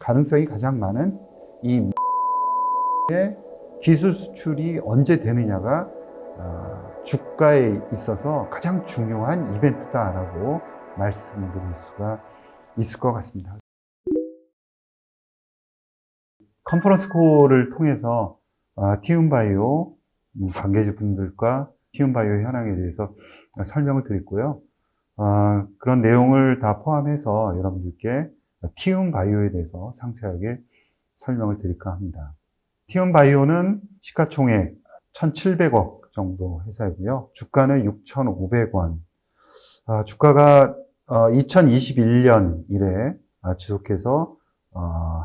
가능성이 가장 많은 이 기술 수출이 언제 되느냐가 주가에 있어서 가장 중요한 이벤트다라고 말씀드릴 수가 있을 것 같습니다. 컨퍼런스 콜을 통해서 티움바이오 관계자분들과 티움바이오 현황에 대해서 설명을 드렸고요. 그런 내용을 다 포함해서 여러분들께 티움바이오에 대해서 상세하게 설명을 드릴까 합니다. 티움바이오는 시가총액 1,700억 정도 회사이고요. 주가는 6,500원. 주가가 2021년 이래 지속해서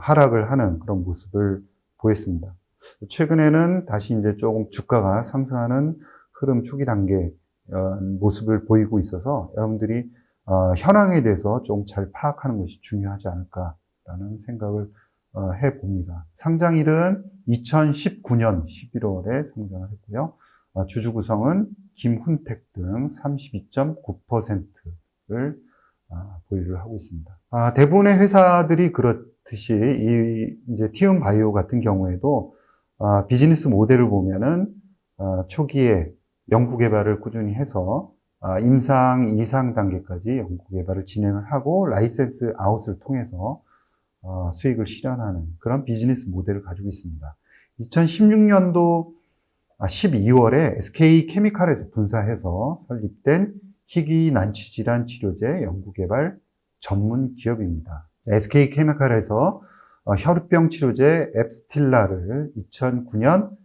하락을 하는 그런 모습을 보였습니다. 최근에는 다시 이제 조금 주가가 상승하는 흐름 초기 단계 모습을 보이고 있어서 여러분들이 현황에 대해서 좀 잘 파악하는 것이 중요하지 않을까라는 생각을 해봅니다. 상장일은 2019년 11월에 상장을 했고요. 주주 구성은 김훈택 등 32.9%를 보유를 하고 있습니다. 대부분의 회사들이 그렇듯이 이제 티움바이오 같은 경우에도 비즈니스 모델을 보면은 초기에 연구개발을 꾸준히 해서 임상 이상 단계까지 연구개발을 진행을 하고 라이센스 아웃을 통해서 수익을 실현하는 그런 비즈니스 모델을 가지고 있습니다. 2016년도 12월에 SK케미칼에서 분사해서 설립된 희귀난치질환 치료제 연구개발 전문 기업입니다. SK케미칼에서 혈우병 치료제 앱스틸라를 2009년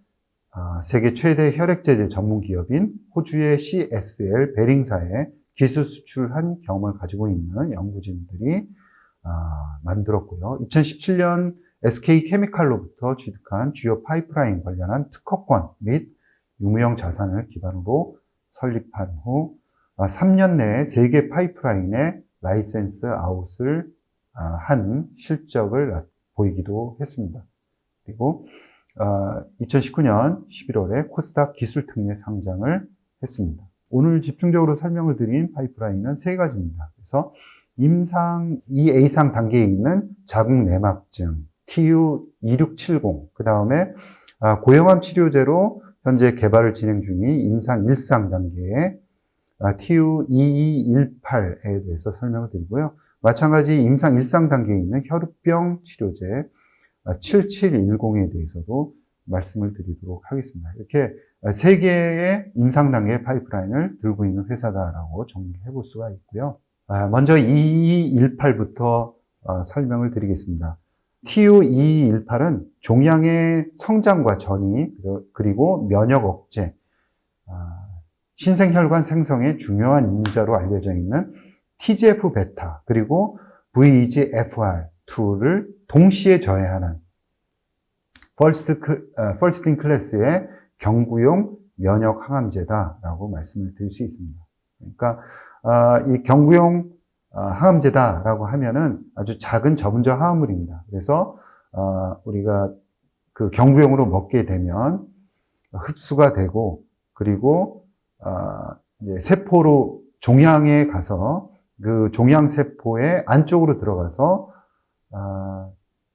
세계 최대 혈액제제 전문 기업인 호주의 CSL 베링사에 기술 수출한 경험을 가지고 있는 연구진들이 만들었고요. 2017년 SK케미칼로부터 취득한 주요 파이프라인 관련한 특허권 및 유무형 자산을 기반으로 설립한 후 3년 내에 세계 파이프라인의 라이센스 아웃을 한 실적을 보이기도 했습니다. 그리고 2019년 11월에 코스닥 기술특례 상장을 했습니다. 오늘 집중적으로 설명을 드린 파이프라인은 세 가지입니다. 그래서 임상 2A상 단계에 있는 자궁 내막증 TU2670, 그 다음에 고형암 치료제로 현재 개발을 진행 중인 임상 1상 단계의 TU2218에 대해서 설명을 드리고요. 마찬가지 임상 1상 단계에 있는 혈우병 치료제 7710에 대해서도 말씀을 드리도록 하겠습니다. 이렇게 세 개의 임상 단계의 파이프라인을 들고 있는 회사다라고 정리해 볼 수가 있고요. 먼저 2218부터 설명을 드리겠습니다. TU2218은 종양의 성장과 전이 그리고 면역 억제, 신생혈관 생성의 중요한 인자로 알려져 있는 TGF-베타 그리고 VEGFR2를 동시에 저해하는 퍼스트 인 클래스의 경구용 면역 항암제다라고 말씀을 드릴 수 있습니다. 그러니까 이 경구용 항암제다라고 하면은 아주 작은 저분자 항암물입니다. 그래서 우리가 그 경구용으로 먹게 되면 흡수가 되고 그리고 이제 세포로 종양에 가서 그 종양 세포의 안쪽으로 들어가서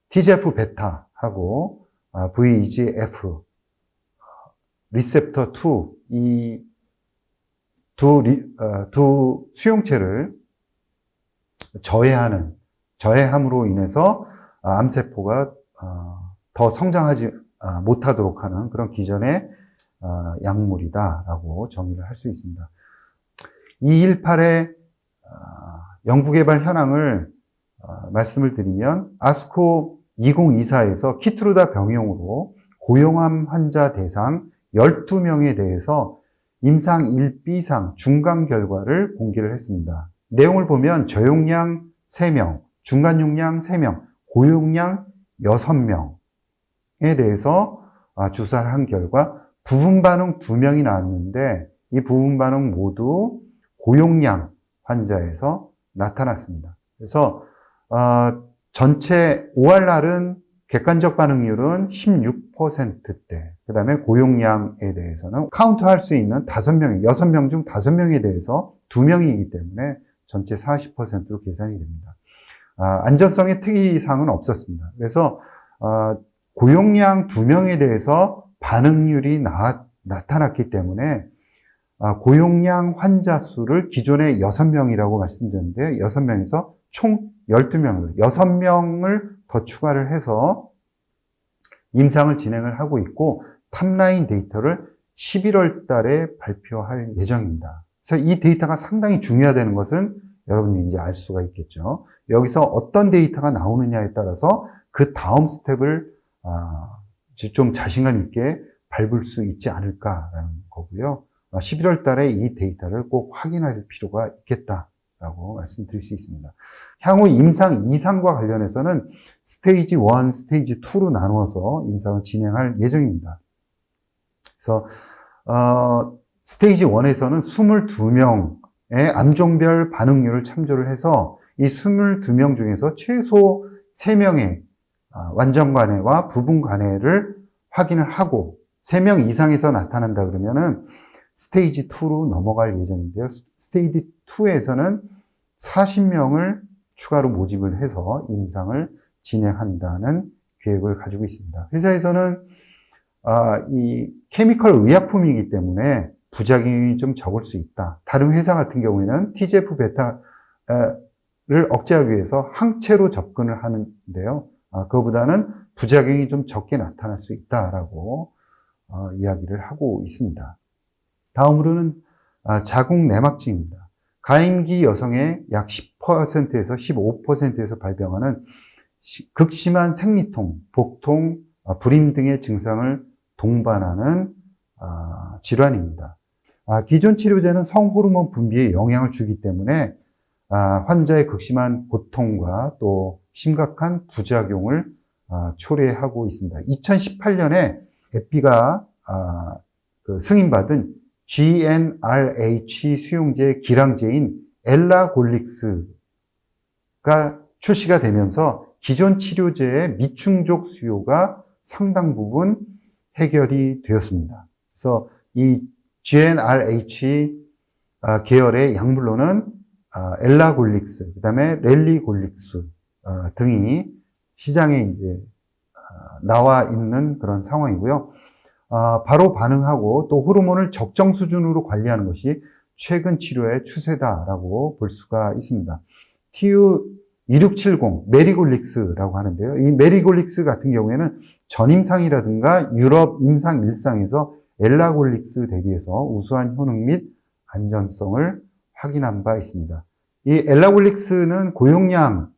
TGF-베타하고 VEGF 리셉터 2 이 두 수용체를 저해함으로 인해서 암세포가 더 성장하지 못하도록 하는 그런 기전의 약물이다라고 정의를 할 수 있습니다. 218의 연구개발 현황을 말씀을 드리면 아스코 2024에서 키트루다 병용으로 고용암 환자 대상 12명에 대해서 임상 1B상 중간 결과를 공개를 했습니다. 내용을 보면 저용량 3명, 중간용량 3명, 고용량 6명에 대해서 주사를 한 결과 부분 반응 2명이 나왔는데 이 부분 반응 모두 고용량 환자에서 나타났습니다. 그래서 전체 ORR은 객관적 반응률은 16%대, 그 다음에 고용량에 대해서는 카운트할 수 있는 6명 중 5명에 대해서 2명이기 때문에 전체 40%로 계산이 됩니다. 안전성의 특이사항은 없었습니다. 그래서 고용량 2명에 대해서 반응률이 나타났기 때문에 고용량 환자 수를 기존에 6명이라고 말씀드렸는데 6명에서 총 12명을, 6명을 더 추가를 해서 임상을 진행을 하고 있고 탑라인 데이터를 11월 달에 발표할 예정입니다. 그래서 이 데이터가 상당히 중요하다는 것은 여러분이 이제 알 수가 있겠죠. 여기서 어떤 데이터가 나오느냐에 따라서 그 다음 스텝을 좀 자신감 있게 밟을 수 있지 않을까라는 거고요. 11월 달에 이 데이터를 꼭 확인할 필요가 있겠다라고 말씀드릴 수 있습니다. 향후 임상 2상과 관련해서는 스테이지 1, 스테이지 2로 나누어서 임상을 진행할 예정입니다. 그래서 스테이지 1에서는 22명의 암종별 반응률을 참조를 해서 이 22명 중에서 최소 3명의 완전 관해와 부분 관해를 확인을 하고 3명 이상에서 나타난다 그러면은 스테이지 2로 넘어갈 예정인데요. 스테이지 2에서는 40명을 추가로 모집을 해서 임상을 진행한다는 계획을 가지고 있습니다. 회사에서는 이 케미컬 의약품이기 때문에 부작용이 좀 적을 수 있다. 다른 회사 같은 경우에는 TGF 베타를 억제하기 위해서 항체로 접근을 하는데요. 그거보다는 부작용이 좀 적게 나타날 수 있다라고 이야기를 하고 있습니다. 다음으로는 자궁 내막증입니다. 가임기 여성의 약 10%에서 15%에서 발병하는 극심한 생리통, 복통, 불임 등의 증상을 동반하는 질환입니다. 기존 치료제는 성호르몬 분비에 영향을 주기 때문에 환자의 극심한 고통과 또 심각한 부작용을 초래하고 있습니다. 2018년에 에피가 승인받은 GnRH 수용제 기량제인 엘라골릭스가 출시가 되면서 기존 치료제의 미충족 수요가 상당 부분 해결이 되었습니다. 그래서 이 GnRH 계열의 약물로는 엘라골릭스, 그 다음에 렐리골릭스 등이 시장에 이제 나와 있는 그런 상황이고요. 바로 반응하고 또 호르몬을 적정 수준으로 관리하는 것이 최근 치료의 추세다라고 볼 수가 있습니다. TU2670 메리골릭스라고 하는데요. 이 메리골릭스 같은 경우에는 전임상이라든가 유럽 임상 1상에서 엘라골릭스 대비해서 우수한 효능 및 안전성을 확인한 바 있습니다. 이 엘라골릭스는 고용량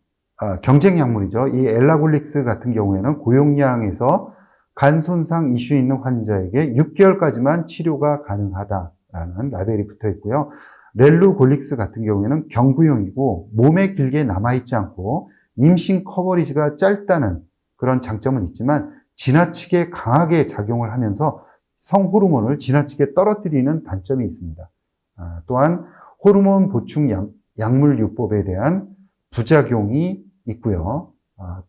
경쟁 약물이죠. 이 엘라골릭스 같은 경우에는 고용량에서 간 손상 이슈 있는 환자에게 6개월까지만 치료가 가능하다라는 라벨이 붙어 있고요. 렐루골릭스 같은 경우에는 경구용이고 몸에 길게 남아있지 않고 임신 커버리지가 짧다는 그런 장점은 있지만 지나치게 강하게 작용을 하면서 성호르몬을 지나치게 떨어뜨리는 단점이 있습니다. 또한 호르몬 보충 약물요법에 대한 부작용이 있고요.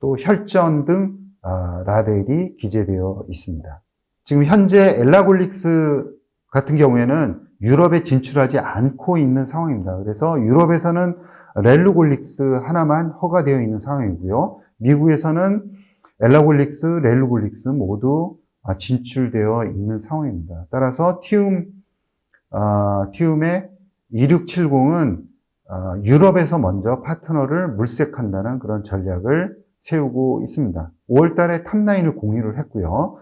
또 혈전 등 라벨이 기재되어 있습니다. 지금 현재 엘라골릭스 같은 경우에는 유럽에 진출하지 않고 있는 상황입니다. 그래서 유럽에서는 렐루골릭스 하나만 허가되어 있는 상황이고요. 미국에서는 엘라골릭스, 렐루골릭스 모두 진출되어 있는 상황입니다. 따라서 티움의 2670은 유럽에서 먼저 파트너를 물색한다는 그런 전략을 세우고 있습니다. 5월 달에 탑라인을 공유를 했고요.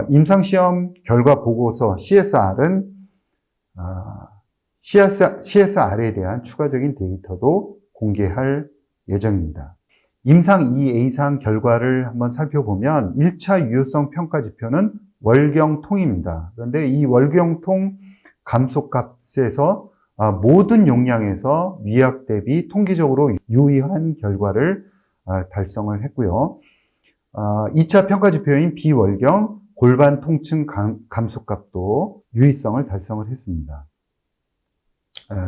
임상시험 결과 보고서 CSR에 대한 추가적인 데이터도 공개할 예정입니다. 임상 2A상 결과를 한번 살펴보면 1차 유효성 평가 지표는 월경통입니다. 그런데 이 월경통 감소값에서 모든 용량에서 위약 대비 통계적으로 유의한 결과를 달성을 했고요. 2차 평가 지표인 비월경 골반 통증 감소값도 유의성을 달성을 했습니다.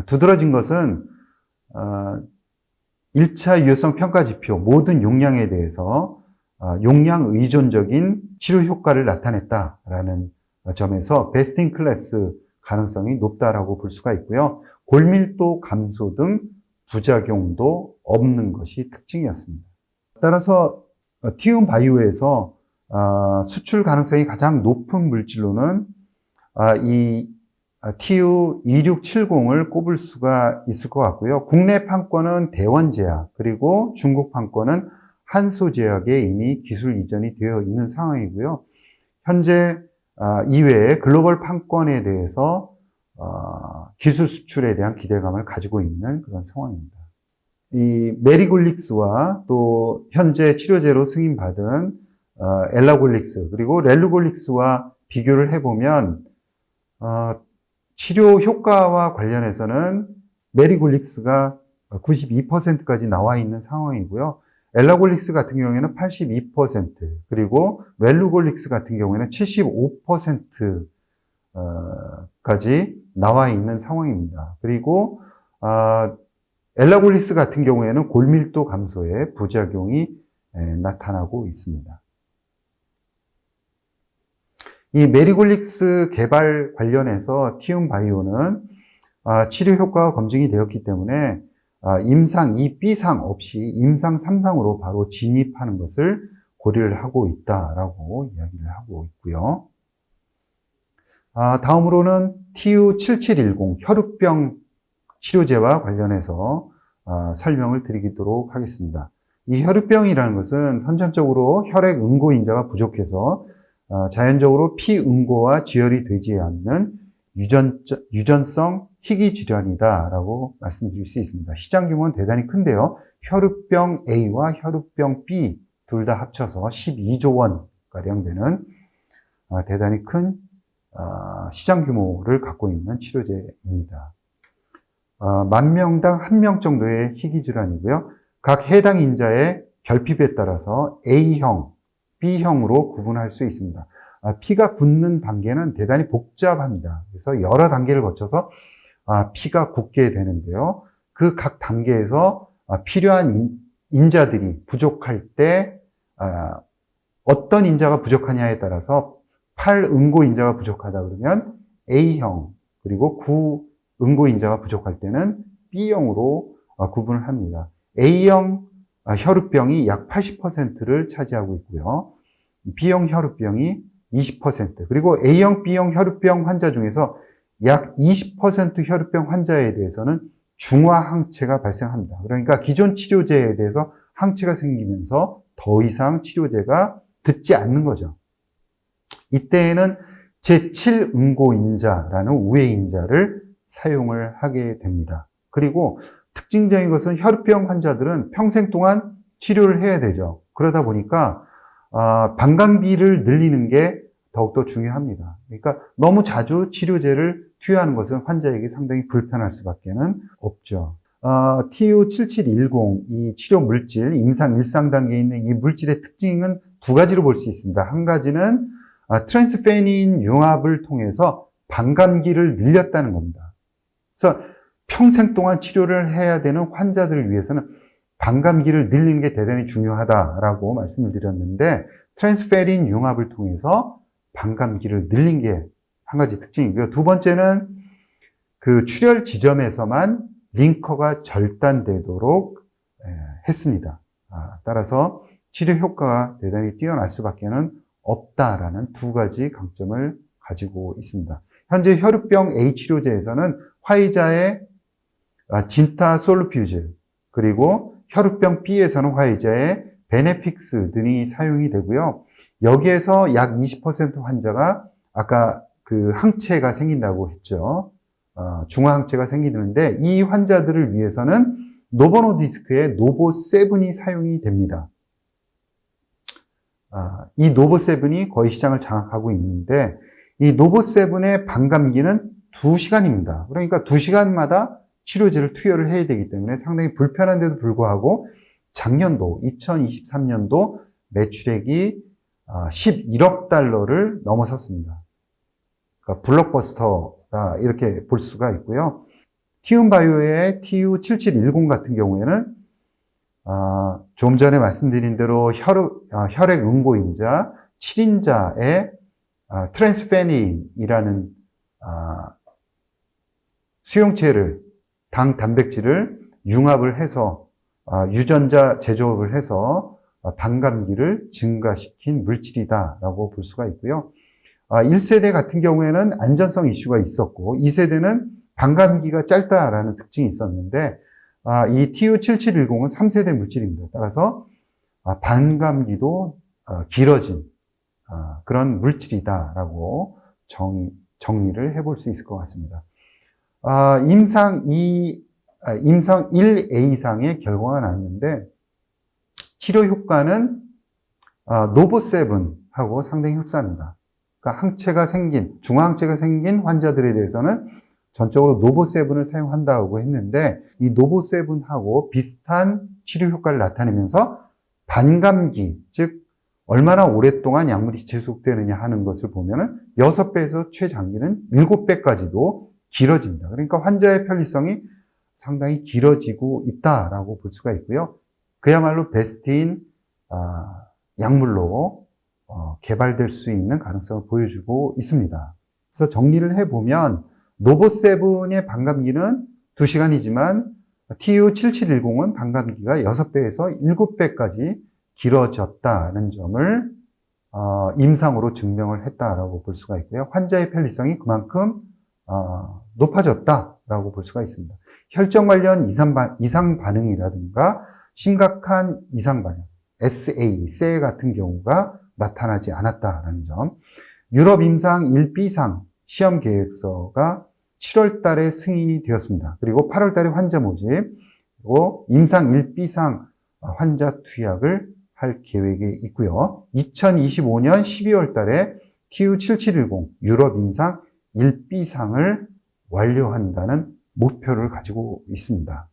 두드러진 것은 1차 유효성 평가 지표 모든 용량에 대해서 용량 의존적인 치료 효과를 나타냈다라는 점에서 베스트 인 클래스 가능성이 높다라고 볼 수가 있고요. 골밀도 감소 등 부작용도 없는 것이 특징이었습니다. 따라서 티움 바이오에서 수출 가능성이 가장 높은 물질로는 이 TU2670을 꼽을 수가 있을 것 같고요. 국내 판권은 대원제약, 그리고 중국 판권은 한소제약에 이미 기술 이전이 되어 있는 상황이고요. 현재 이외에 글로벌 판권에 대해서 기술 수출에 대한 기대감을 가지고 있는 그런 상황입니다. 이 메리골릭스와 또 현재 치료제로 승인받은 엘라골릭스 그리고 렐루골릭스와 비교를 해보면 치료 효과와 관련해서는 메리골릭스가 92%까지 나와 있는 상황이고요. 엘라골릭스 같은 경우에는 82%, 그리고 렐루골릭스 같은 경우에는 75%까지 나와 있는 상황입니다. 그리고 엘라골릭스 같은 경우에는 골밀도 감소에 부작용이 나타나고 있습니다. 이 메리골릭스 개발 관련해서 티움 바이오는 치료 효과가 검증이 되었기 때문에 임상 2B상 없이 임상 3상으로 바로 진입하는 것을 고려를 하고 있다라고 이야기를 하고 있고요. 다음으로는 TU7710 혈우병 치료제와 관련해서 설명을 드리도록 하겠습니다. 이 혈우병이라는 것은 선천적으로 혈액 응고인자가 부족해서 자연적으로 피응고와 지혈이 되지 않는 유전성 희귀질환이다라고 말씀드릴 수 있습니다. 시장 규모는 대단히 큰데요. 혈우병 A와 혈우병 B 둘 다 합쳐서 12조 원가량 되는 대단히 큰 시장 규모를 갖고 있는 치료제입니다. 10,000명당 1명 정도의 희귀질환이고요. 각 해당 인자의 결핍에 따라서 A형, B형으로 구분할 수 있습니다. 피가 굳는 단계는 대단히 복잡합니다. 그래서 여러 단계를 거쳐서 피가 굳게 되는데요. 그 각 단계에서 필요한 인자들이 부족할 때 어떤 인자가 부족하냐에 따라서 8응고 인자가 부족하다 그러면 A형, 그리고 9응고 인자가 부족할 때는 B형으로 구분을 합니다. A형 혈우병이 약 80%를 차지하고 있고요. B형 혈우병이 20%, 그리고 A형, B형 혈우병 환자 중에서 약 20% 혈우병 환자에 대해서는 중화항체가 발생합니다. 그러니까 기존 치료제에 대해서 항체가 생기면서 더 이상 치료제가 듣지 않는 거죠. 이때에는 제7응고인자라는 우회인자를 사용을 하게 됩니다. 그리고 특징적인 것은 혈우병 환자들은 평생 동안 치료를 해야 되죠. 그러다 보니까 방광비를 늘리는 게 더욱더 중요합니다. 그러니까 너무 자주 치료제를 투여하는 것은 환자에게 상당히 불편할 수밖에 없죠. TU7710 이 치료 물질, 임상 1상 단계에 있는 이 물질의 특징은 두 가지로 볼 수 있습니다. 한 가지는 트랜스페닌 융합을 통해서 방광기를 늘렸다는 겁니다. 그래서 평생 동안 치료를 해야 되는 환자들을 위해서는 방광기를 늘리는 게 대단히 중요하다라고 말씀을 드렸는데, 트랜스페린 융합을 통해서 방광기를 늘린 게 한 가지 특징이고요. 두 번째는 그 출혈 지점에서만 링커가 절단되도록 했습니다. 따라서 치료 효과가 대단히 뛰어날 수밖에 없다라는 두 가지 강점을 가지고 있습니다. 현재 혈우병 A 치료제에서는 화이자의 진타솔루퓨즈, 그리고 혈우병 B에서는 화이자의 베네픽스 등이 사용이 되고요. 여기에서 약 20% 환자가 아까 그 항체가 생긴다고 했죠. 중화항체가 생기는데 이 환자들을 위해서는 노보노디스크의 노보7이 사용이 됩니다. 이 노보7이 거의 시장을 장악하고 있는데 이 노보7의 방광기는 2시간입니다. 그러니까 2시간마다 치료제를 투여를 해야 되기 때문에 상당히 불편한데도 불구하고 작년도 2023년도 매출액이 11억 달러를 넘어섰습니다. 그러니까 블록버스터다 이렇게 볼 수가 있고요. 티움바이오의 TU7710 같은 경우에는 좀 전에 말씀드린 대로 혈액 응고인자 7인자의 트랜스페닌이라는 수용체를 당 단백질을 융합을 해서 유전자 제조업을 해서 반감기를 증가시킨 물질이다라고 볼 수가 있고요. 1세대 같은 경우에는 안전성 이슈가 있었고 2세대는 반감기가 짧다라는 특징이 있었는데 이 TU7710은 3세대 물질입니다. 따라서 반감기도 길어진 그런 물질이다라고 정리를 해볼 수 있을 것 같습니다. 임상 1A 이상의 결과가 나왔는데 치료 효과는 노보7하고 상당히 흡사합니다. 그러니까 중화항체가 생긴 환자들에 대해서는 전적으로 노보7을 사용한다고 했는데 이 노보7하고 비슷한 치료 효과를 나타내면서 반감기, 즉 얼마나 오랫동안 약물이 지속되느냐 하는 것을 보면은 6배에서 최장기는 7배까지도 길어집니다. 그러니까 환자의 편리성이 상당히 길어지고 있다라고 볼 수가 있고요. 그야말로 베스트인 약물로 개발될 수 있는 가능성을 보여주고 있습니다. 그래서 정리를 해보면 노보7의 반감기는 2시간이지만 TU7710은 반감기가 6배에서 7배까지 길어졌다는 점을 임상으로 증명을 했다라고 볼 수가 있고요. 환자의 편리성이 그만큼 높아졌다라고 볼 수가 있습니다. 혈전 관련 이상 반응이라든가 심각한 이상 반응, 세 같은 경우가 나타나지 않았다라는 점. 유럽 임상 1B상 시험 계획서가 7월 달에 승인이 되었습니다. 그리고 8월 달에 환자 모집, 그리고 임상 1B상 환자 투약을 할 계획이 있고요. 2025년 12월 달에 TU7710 유럽 임상 1B상을 완료한다는 목표를 가지고 있습니다.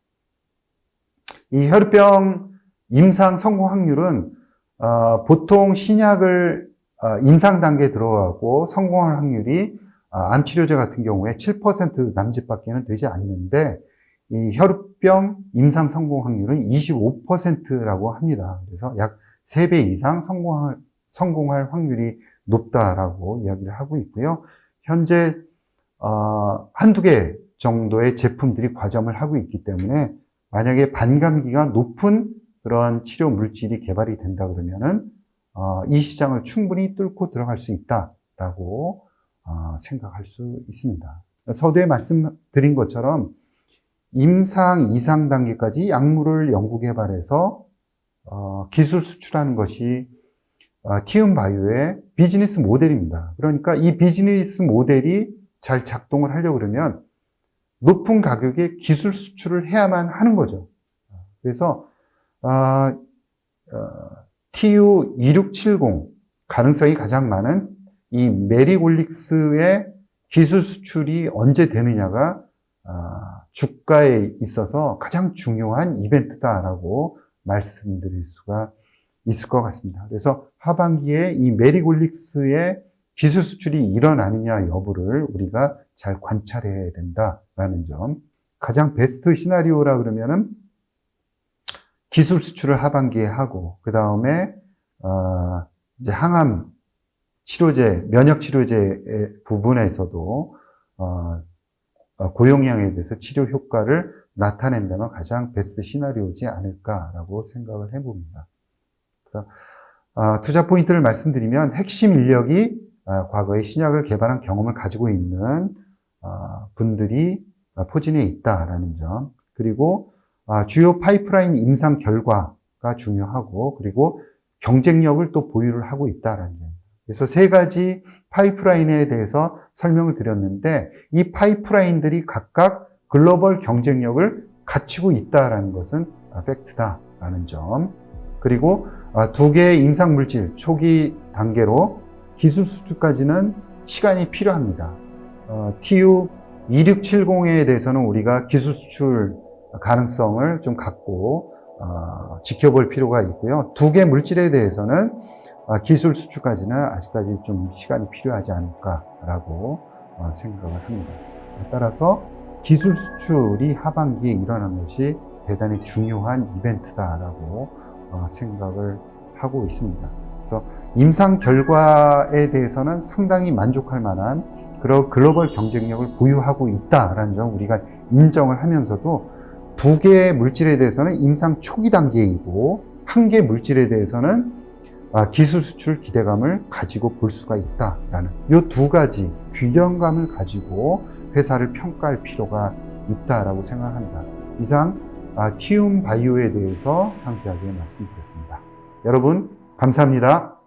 이 혈우병 임상 성공 확률은 보통 신약을 임상 단계에 들어가고 성공할 확률이 암치료제 같은 경우에 7% 남짓밖에는 되지 않는데 이 혈우병 임상 성공 확률은 25%라고 합니다. 그래서 약 3배 이상 성공할 확률이 높다라고 이야기를 하고 있고요. 현재 한두 개 정도의 제품들이 과점을 하고 있기 때문에 만약에 반감기가 높은 그런 치료 물질이 개발이 된다 그러면은 이 시장을 충분히 뚫고 들어갈 수 있다라고 생각할 수 있습니다. 서두에 말씀드린 것처럼 임상 2상 단계까지 약물을 연구 개발해서 기술 수출하는 것이 티움바이오의 비즈니스 모델입니다. 그러니까 이 비즈니스 모델이 잘 작동을 하려고 그러면 높은 가격에 기술 수출을 해야만 하는 거죠. 그래서 TU2670 가능성이 가장 많은 이 메리골릭스의 기술 수출이 언제 되느냐가 주가에 있어서 가장 중요한 이벤트다라고 말씀드릴 수가 있을 것 같습니다. 그래서 하반기에 이 메리골릭스의 기술 수출이 일어나느냐 여부를 우리가 잘 관찰해야 된다라는 점. 가장 베스트 시나리오라 그러면은 기술 수출을 하반기에 하고 그 다음에 이제 항암 치료제, 면역 치료제 부분에서도 고용량에 대해서 치료 효과를 나타낸다면 가장 베스트 시나리오지 않을까라고 생각을 해봅니다. 그래서 투자 포인트를 말씀드리면 핵심 인력이 과거에 신약을 개발한 경험을 가지고 있는 분들이 포진해 있다라는 점, 그리고 주요 파이프라인 임상 결과가 중요하고, 그리고 경쟁력을 또 보유를 하고 있다라는 점. 그래서 세 가지 파이프라인에 대해서 설명을 드렸는데 이 파이프라인들이 각각 글로벌 경쟁력을 갖추고 있다라는 것은 팩트다라는 점. 그리고 두 개의 임상 물질 초기 단계로 기술 수출까지는 시간이 필요합니다. TU2670에 대해서는 우리가 기술 수출 가능성을 좀 갖고 지켜볼 필요가 있고요. 두 개 물질에 대해서는 기술 수출까지는 아직까지 좀 시간이 필요하지 않을까라고 생각을 합니다. 따라서 기술 수출이 하반기에 일어나는 것이 대단히 중요한 이벤트다라고 생각을 하고 있습니다. 그래서 임상 결과에 대해서는 상당히 만족할 만한 그런 글로벌 경쟁력을 보유하고 있다라는 점 우리가 인정을 하면서도 두 개의 물질에 대해서는 임상 초기 단계이고 한 개의 물질에 대해서는 기술 수출 기대감을 가지고 볼 수가 있다라는 이 두 가지 균형감을 가지고 회사를 평가할 필요가 있다라고 생각합니다. 이상 티움 바이오에 대해서 상세하게 말씀드렸습니다. 여러분 감사합니다.